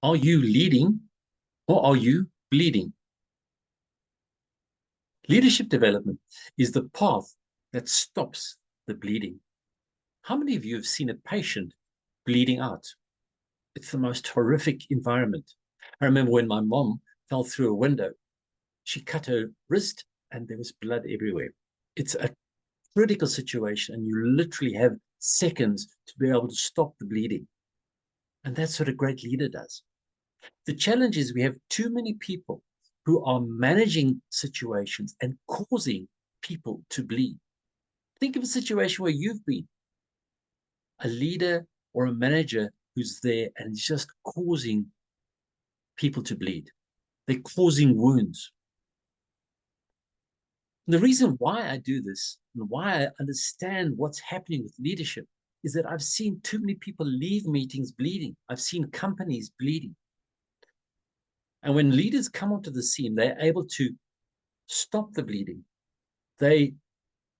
Are you leading or are you bleeding? Leadership development is the path that stops the bleeding. How many of you have seen a patient bleeding out? It's the most horrific environment. I remember when my mom fell through a window, she cut her wrist and there was blood everywhere. It's a critical situation and you literally have seconds to be able to stop the bleeding. And that's what a great leader does. The challenge is we have too many people who are managing situations and causing people to bleed. Think of a situation where you've been a leader or a manager who's there and is just causing people to bleed. They're causing wounds. And the reason why I do this and why I understand what's happening with leadership is that I've seen too many people leave meetings bleeding. I've seen companies bleeding. And when leaders come onto the scene, they're able to stop the bleeding. They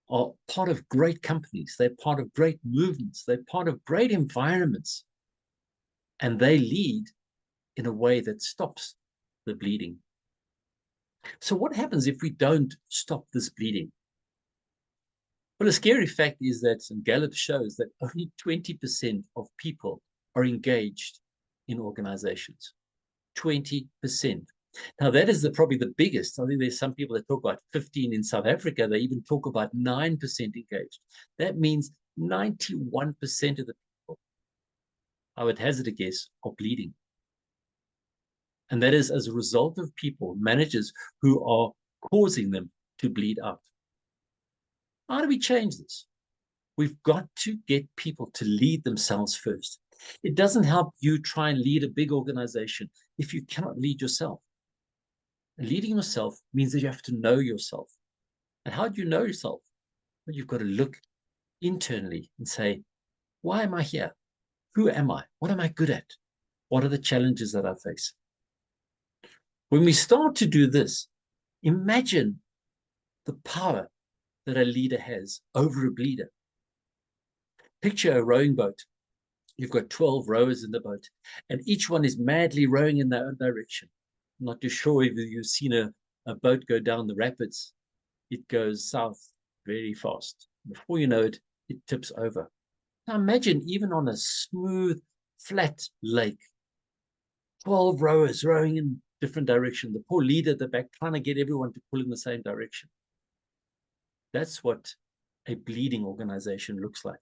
are part of great companies. They're part of great movements. They're part of great environments. And they lead in a way that stops the bleeding. So what happens if we don't stop this bleeding? Well, a scary fact is that, and Gallup shows that only 20% of people are engaged in organizations. 20%. Now, that is probably the biggest. I think there's some people that talk about 15 in South Africa. They even talk about 9% engaged. That means 91% of the people, I would hazard a guess, are bleeding. And that is as a result of people, managers, who are causing them to bleed out. How do we change this? We've got to get people to lead themselves first. It doesn't help you try and lead a big organization if you cannot lead yourself. And leading yourself means that you have to know yourself. And how do you know yourself? Well, you've got to look internally and say, why am I here? Who am I? What am I good at? What are the challenges that I face? When we start to do this, imagine the power that a leader has over a bleeder. Picture a rowing boat. You've got 12 rowers in the boat, and each one is madly rowing in their own direction. I'm not too sure if you've seen a boat go down the rapids. It goes south very fast. Before you know it, it tips over. Now imagine even on a smooth, flat lake, 12 rowers rowing in different direction. The poor leader at the back trying to get everyone to pull in the same direction. That's what a bleeding organization looks like.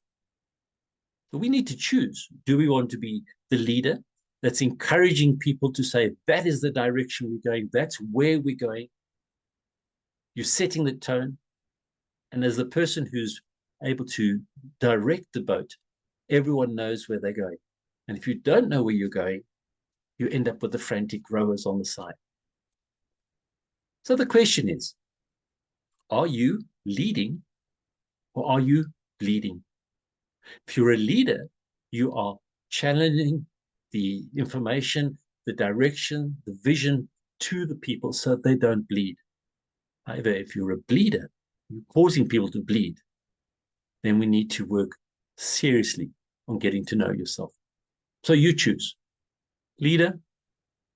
So we need to choose. Do we want to be the leader that's encouraging people to say, that is the direction we're going, that's where we're going? You're setting the tone. And as the person who's able to direct the boat, everyone knows where they're going. And if you don't know where you're going, you end up with the frantic rowers on the side. So the question is, are you leading or are you bleeding? If you're a leader, you are challenging the information, the direction, the vision to the people so they don't bleed. However, if you're a bleeder, you're causing people to bleed, then we need to work seriously on getting to know yourself. So you choose, leader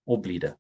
or bleeder.